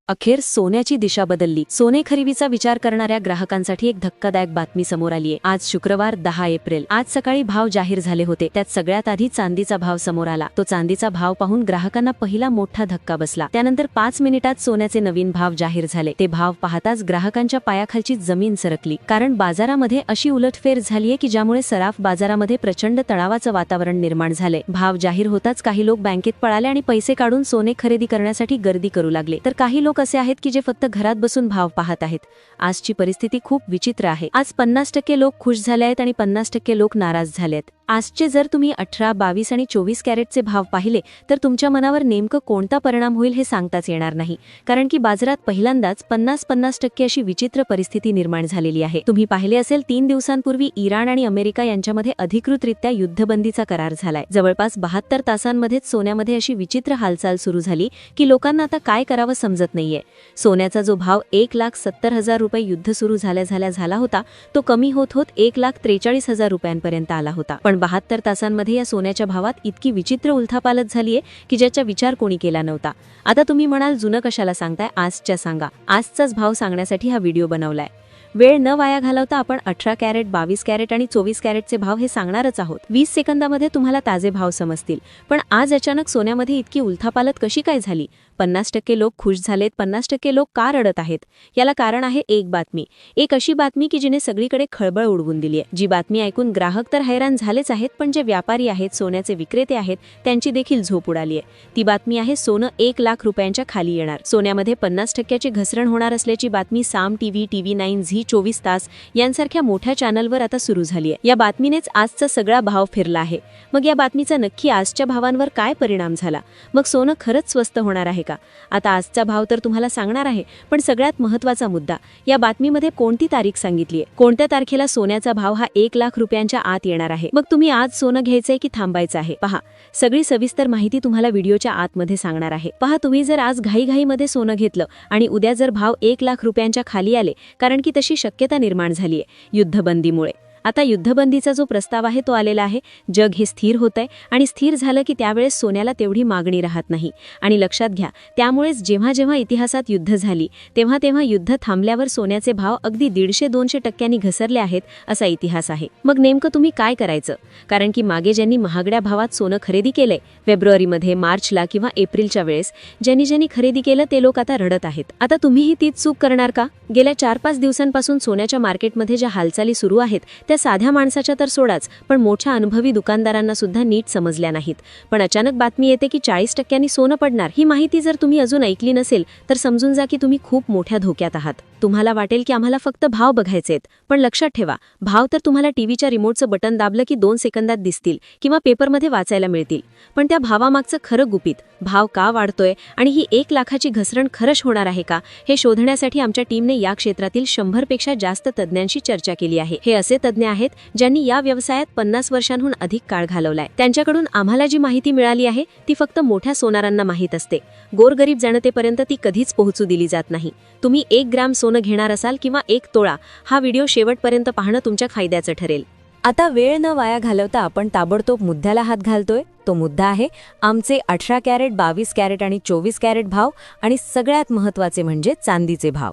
अखेर सोन्याची दिशा बदलली. सोने खरेदीचा विचार करणाऱ्या ग्राहकांसाठी एक धक्कादायक बातमी समोर आलीये. आज शुक्रवार 10 एप्रिल. आज सकाळी भाव जाहीर झाले होते. त्यात सगळ्यात आधी चांदीचा भाव समोर आला. तो चांदीचा भाव पाहून ग्राहकांना पहिला मोठा धक्का बसला. त्यानंतर 5 मिनिटात सोन्याचे नवीन भाव जाहीर झाले. ते भाव पाहताच ग्राहकांच्या पायाखालची जमीन सरकली. कारण बाजारामध्ये अशी उलटफेर झालीये की ज्यामुळे सराफ बाजारामध्ये प्रचंड तणावाचं वातावरण निर्माण झाले. भाव जाहीर होताच काही लोक बँकेत पळाले आणि पैसे काढून सोने खरेदी करण्यासाठी गर्दी करू लागले. तर काही लोक असे आहेत की जे फक्त घरात बसून भाव पाहत आहेत. आजची परिस्थिती खूप विचित्र आहे. आज 50% लोक खुश झाले आहेत आणि 50% लोक नाराज झालेत. आजचे जर तुम्ही 18, 22 आणि 24 कॅरेटचे भाव पाहिले तर तुमच्या मनावर नेमकं कोणता परिणाम होईल हे सांगताच येणार नाही. कारण की बाजारात पहिल्यांदाच 50% अशी विचित्र परिस्थिती निर्माण झालेली आहे. तुम्ही पाहिले असेल 3 दिवसांपूर्वी इराण आणि अमेरिका यांच्यामध्ये अधिकृतरित्या युद्धबंदीचा करार झालाय. जवळपास 72 तासांमध्येच सोन्यामध्ये अशी विचित्र हालचाल सुरू झाली की लोकांना आता काय करावं समजत नाहीये. सोन्याचा जो भाव 1,70,000 रुपये युद्ध सुरू झाला होता तो कमी होत 1,43,000 रुपयांपर्यंत आला होता. पण 72 तासांमध्ये या सोन्याच्या भावात इतकी विचित्र उलथापालथ झालीये की ज्याचा विचार कोणी केला नव्हता. आता तुम्ही म्हणाल जुनं कशाला सांगताय, आजच्या सांगा. आजचाच भाव सांगण्यासाठी हा व्हिडिओ बनवलाय. वेळ न वाया घालवता आपण 18 कॅरेट, 22 कॅरेट आणि 24 कॅरेटचे भाव हे सांगणारच आहोत. 20 सेकंदामध्ये तुम्हाला ताजे भाव समजतील. पण आज अचानक सोन्यामध्ये इतकी उलथापालथ कशी काय झाली? 50% लोक खुश झालेत, 50% लोक का रडत आहेत? याला कारण आहे एक बातमी. एक अशी बातमी की जिने सगळीकडे खळबळ उडवून दिली आहे. जी बातमी ऐकून ग्राहक तर हैराण झालेच आहेत, पण जे व्यापारी आहेत, सोन्याचे विक्रेते आहेत, त्यांची देखील झोप उडाली आहे. ती बातमी आहे सोनं 1,00,000 रुपयांच्या खाली येणार. सोन्यामध्ये 50%ची घसरण होणार असल्याची बातमी साम टीव्ही, TV9, झी 24 तास यांसारख्या मोठ्या चॅनलवर आता सुरू झाली आहे. या बातमीनेच आजचा सगळा भाव फिरला आहे. मग या बातमीचा नक्की आजच्या भावांवर काय परिणाम झाला? मग सोनं खरंच स्वस्त होणार आहे का? आता आजचा भाव तर तुम्हाला सांगणार आहे, पण सगळ्यात महत्त्वाचा मुद्दा, या बातमीमध्ये कोणती तारीख सांगितलीये? कोणत्या तारखेला सोन्याचा भाव हा 1,00,000 रुपयांच्या आत येणार आहे? मग तुम्ही आज सोनं घ्यायचंय की थांबायचं आहे? पहा, सगळी सविस्तर माहिती तुम्हाला व्हिडिओच्या आतमध्ये सांगणार आहे. पहा, तुम्ही जर आज घाईघाईमध्ये सोनं घेतलं आणि उद्या जर भाव 1,00,000 रुपयांच्या खाली आले, कारण की तशी शक्यता निर्माण झालीये युद्धबंदीमुळे. आता युद्धबंदीचा जो प्रस्ताव आहे तो आलेला आहे. जग हे स्थिर होतंय आणि स्थिर झालं की त्यावेळेस सोन्याला तेवढी मागणी राहत नाही. आणि लक्षात घ्या, त्यामुळेच जेव्हा जेव्हा इतिहासात युद्ध झाली तेव्हा तेव्हा युद्ध थांबल्यावर सोन्याचे भाव अगदी 150-200% घसरले आहेत असा इतिहास आहे. मग नेमकं तुम्ही काय करायचं? कारण की मागे ज्यांनी महागड्या भावात सोनं खरेदी केलंय फेब्रुवारीमध्ये, मार्चला किंवा एप्रिलच्या वेळेस, ज्यांनी खरेदी केलं ते लोक आता रडत आहेत. आता तुम्हीही तीच चूक करणार का? गेल्या 4-5 दिवसांपासून सोन्याच्या मार्केटमध्ये ज्या हालचाली सुरू आहेत त्या साध्या माणसाच्या तर सोडाच, पण मोठ्या अनुभवी दुकानदारांना सुद्धा नीट समजल्या नाहीत. पण अचानक बातमी येते की 40% सोनं पडणार. ही माहिती जर तुम्ही अजून ऐकली नसेल तर समजून जा की तुम्ही खूप मोठ्या धोक्यात आहात. तुम्हाला वाटेल की आम्हाला फक्त भाव बघायचेत, पण लक्षात ठेवा, भाव तर तुम्हाला टीव्हीच्या रिमोटचं बटन दाबलं की 2 सेकंदात दिसतील किंवा पेपरमध्ये वाचायला मिळतील. पण त्या भावामागचं खरं गुपित, भाव का वाढतोय आणि ही 1,00,000ची घसरण खरंच होणार आहे का, हे शोधण्यासाठी आमच्या टीमने या क्षेत्रातील 100 पेक्षा जास्त तज्ज्ञांशी चर्चा केली आहे. हे असे तज्ज्ञ आहेत ज्यांनी या व्यवसायात 50 वर्षांहून अधिक काळ घालवलाय. त्यांच्याकडून आम्हाला जी माहिती मिळाली आहे ती फक्त मोठ्या सोनारांना माहीत असते. गोरगरीब जनतेपर्यंत ती कधीच पोहोचू दिली जात नाही. तुम्ही 1 ग्राम सोनं घेणार असाल किंवा 1 तोळा, हा व्हिडिओ शेवटपर्यंत पाहणं तुमच्या फायद्याचं ठरेल. आता वेळ न वाया घालवता आपण ताबडतोब मुद्द्याला हात घालतोय. तो मुद्दा आहे आमचे 18 कॅरेट, 22 कॅरेट आणि 24 कॅरेट भाव, आणि सगळ्यात महत्त्वाचे म्हणजे चांदीचे भाव.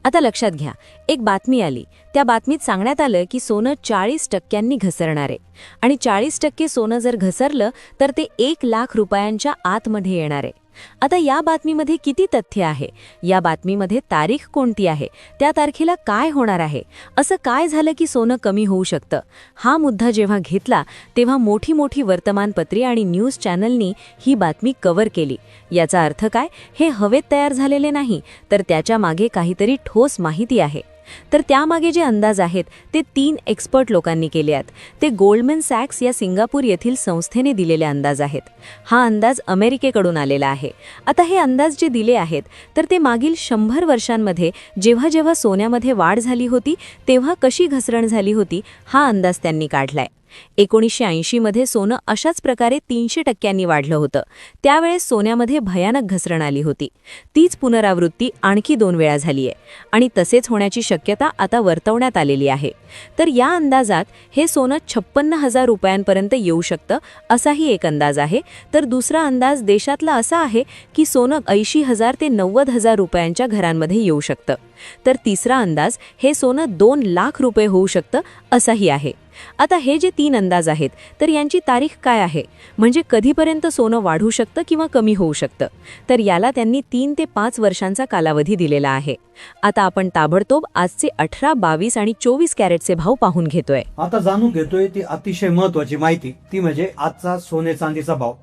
आता लक्षात घ्या, एक बातमी आली. त्या बातमीत सांगण्यात आलं की सोनं 40% घसरणार आहे आणि 40% सोनं जर घसरलं तर ते 1,00,000 रुपयांच्या आतमध्ये येणार आहे. आता या बातमीमध्ये किती तथ्य आहे? या बातमीमध्ये तारीख कोणती आहे? त्या तारखेला काय होणार आहे? असं काय झालं की सोनं कमी होऊ शकतं? हा मुद्दा जेव्हा घेतला तेव्हा मोठी मोठी वर्तमानपत्रे आणि न्यूज चॅनलनी ही बातमी कव्हर केली. याचा अर्थ काय? हे हवेत तयार झालेले नाही, तर त्याच्या मागे काहीतरी ठोस माहिती आहे. तर त्यामागे जे अंदाज आहेत ते 3 एक्सपर्ट लोकांनी केले आहेत. ते गोल्डमॅन सॅक्स या सिंगापूर येथील संस्थेने दिलेले अंदाज आहेत. हा अंदाज अमेरिकेकडून आलेला आहे. आता हे अंदाज जे दिले आहेत तर ते मागील 100 वर्षांमध्ये जेव्हा जेव्हा सोन्यामध्ये वाढ झाली होती तेव्हा कशी घसरण झाली होती हा अंदाज त्यांनी काढलाय. 1980 मध्ये सोनं अशाच प्रकारे 300% वाढलं होतं. त्यावेळेस सोन्यामध्ये भयानक घसरण आली होती. तीच पुनरावृत्ती आणखी 2 वेळा झालीय आणि तसेच होण्याची शक्यता आता वर्तवण्यात आलेली आहे. तर या अंदाजात हे सोनं 56,000 रुपयांपर्यंत येऊ शकतं असाही एक अंदाज आहे. तर दुसरा अंदाज देशातला असा आहे की सोनं 80,000 ते 90,000 रुपयांच्या घरांमध्ये येऊ शकतं. तर तिसरा अंदाज हे सोनं 2 लाख रुपये होऊ शकतं असाही आहे. आता हे जे 3 अंदाज आहेत तर यांची तारीख काय आहे, म्हणजे कधीपर्यंत सोनं वाढू शकतं किंवा कमी होऊ शकतं, तर याला त्यांनी 3 ते 5 वर्षांचा कालावधी दिलेला आहे. आता आपण ताबडतोब आजचे 18, 22 आणि 24 कॅरेटचे भाव पाहून घेतोय. आता जाणून घेतोय ती अतिशय महत्वाची माहिती, ती म्हणजे आजचा सोने चांदीचा भाव.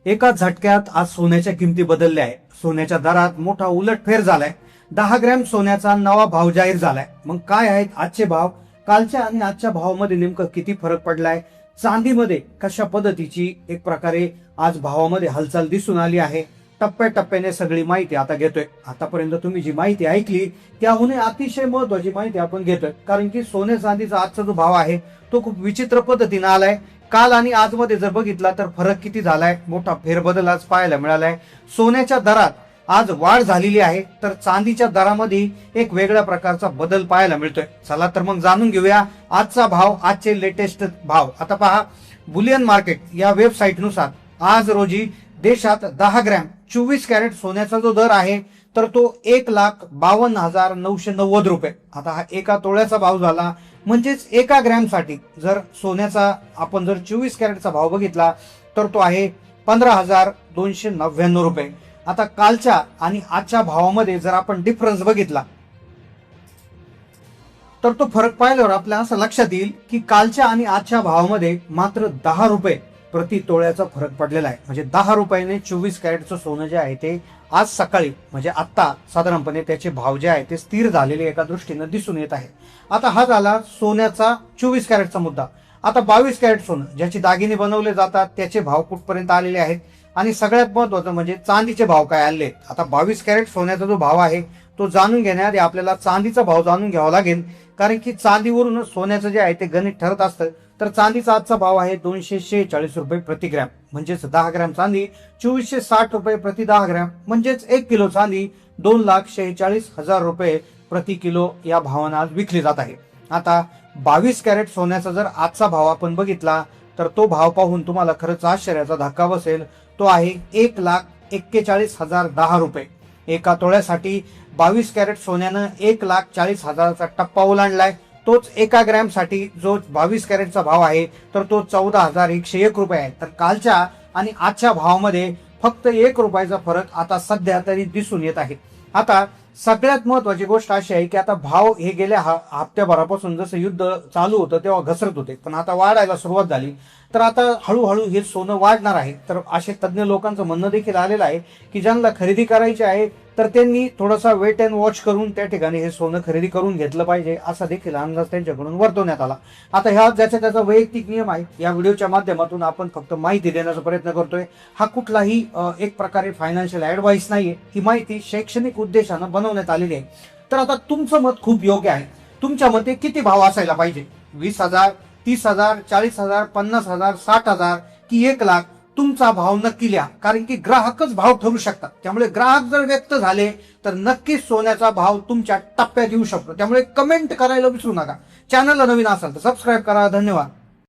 एका झटक्यात आज सोन्याच्या किमती बदलल्या आहे. सोन्याच्या दरात मोठा उलटफेर झालाय. 10 ग्रॅम सोन्याचा नवा भाव जाहीर झालाय. मग काय आहेत आजचे भाव? कालच्या आणि आजच्या भावामध्ये नेमकं किती फरक पडलाय? चांदीमध्ये कशा पद्धतीची एक प्रकारे आज भावामध्ये हालचाल दिसून आली आहे? टप्प्याटप्प्याने सगळी माहिती आता घेतोय. आतापर्यंत तुम्ही जी माहिती ऐकली त्याहून अतिशय महत्वाची माहिती आपण घेतोय, कारण की सोने चांदीचा आजचा जो भाव आहे तो खूप विचित्र पद्धतीने आलाय. काल आणि आज मध्ये जर बघितला तर फरक किती झालाय, मोठा फेरबदल आज पाहायला मिळालाय. सोन्याच्या दरात आज वाढ झालेली आहे, तर चांदीच्या दरामध्ये एक वेगळ्या प्रकारचा बदल पाहायला मिळतोय. चला तर मग जाणून घेऊया आजचा भाव, आजचे लेटेस्ट भाव. आता पहा, बुलियन मार्केट या वेबसाईट नुसार आज रोजी देशात 10 ग्रॅम 24 कॅरेट सोन्याचा जो दर आहे तर तो 1,52,990 रुपये. आता हा एका तोळ्याचा भाव झाला, म्हणजेच एका ग्रॅम साठी जर सोन्याचा आपण जर 24 कॅरेटचा भाव बघितला तर तो आहे 15,299 रुपये. आता कालच्या आणि आजच्या भावामध्ये जर आपण डिफरन्स बघितला तर तो फरक पाहिल्यावर आपल्याला असं लक्षात येईल की कालच्या आणि आजच्या भावामध्ये मात्र 10 रुपये प्रति तोळ्याचा फरक पडलेला आहे. म्हणजे 10 रुपयाने 24 कॅरेटचं सोनं जे आहे ते आज सकाळी म्हणजे आत्ता साधारणपणे त्याचे भाव जे आहे ते स्थिर झालेले एका दृष्टीने दिसून येत आहे. आता हा झाला सोन्याचा 24 कॅरेटचा मुद्दा. आता 22 कॅरेट सोनं ज्याचे दागिने बनवले जातात त्याचे भाव कुठपर्यंत आलेले आहेत आणि सगळ्यात महत्वाचं म्हणजे चांदीचे भाव काय आले. आता 22 कॅरेट सोन्याचा जो भाव आहे तो जाणून घेण्याआधी आपल्याला चांदीचा भाव जाणून घ्यावा लागेल, कारण की चांदीवरून सोन्याचं जे आहे ते गणित ठरत असतं. तर चांदीचा आजचा भाव आहे 246 रुपये प्रति ग्रॅम, म्हणजेच 10 ग्रॅम चांदी 2460 रुपये प्रति 10 ग्रॅम, म्हणजेच 1 किलो चांदी 2,46,000 रुपये प्रति किलो या भावाने आज विकली जात आहे. आता 22 कॅरेट सोन्याचा जर आजचा भाव आपण बघितला तर तो भाव पाहून तुम्हाला खरंच आश्चर्याचा धक्का बसेल. तो आहे 1,41,010 रुपये. एका तोळ्यासाठी 22 कॅरेट सोन्यानं 1,40,000चा टप्पा ओलांडलाय. तोच एका ग्रॅम साठी जो 22 कॅरेटचा भाव आहे तर तो 14,101 रुपये आहे. तर कालच्या आणि आजच्या भावामध्ये फक्त 1 रुपयाचा फरक आता सध्या तरी दिसून येत आहे. आता सगळ्यात महत्वाची गोष्ट अशी आहे की आता भाव हे गेल्या हप्त्याभरापासून जसं युद्ध चालू होतं तेव्हा घसरत होते, पण आता वाढायला सुरुवात झाली. तर आता हळूहळू हे सोनं वाढणार आहे. तर असे तज्ज्ञ लोकांचं म्हणणं देखील आलेलं आहे की ज्यांना खरेदी करायची आहे तर त्यांनी थोडासा वेट अँड वॉच करून त्या ठिकाणी हे सोनं खरेदी करून घेतलं पाहिजे, असा देखील अंदाज त्यांच्याकडून वर्तवण्यात आला. आता ह्या ज्याचा त्याचा वैयक्तिक नियम आहे. या व्हिडिओच्या माध्यमातून आपण फक्त माहिती देण्याचा प्रयत्न करतोय. हा कुठलाही एक प्रकारे फायनान्शियल ऍडवाइस नाहीये. ही माहिती शैक्षणिक उद्देशानं बनवण्यात आलेली आहे. तर आता तुमचं मत खूप योग्य आहे. तुमच्या मते किती भाव असायला पाहिजे? 20,000, 30,000, 40,000, 50,000, 60,000 की 1 लाख? तुमचा भाव नक्की लिहा, कारण की ग्राहकच भाव ठरू शकतात. त्यामुळे ग्राहक जर व्यक्त झाले तर नक्कीच सोन्याचा भाव तुमच्या टप्प्यात येऊ शकतो. त्यामुळे कमेंट करायला विसरू नका. चॅनलला नवीन असाल तर सबस्क्राईब करा. धन्यवाद.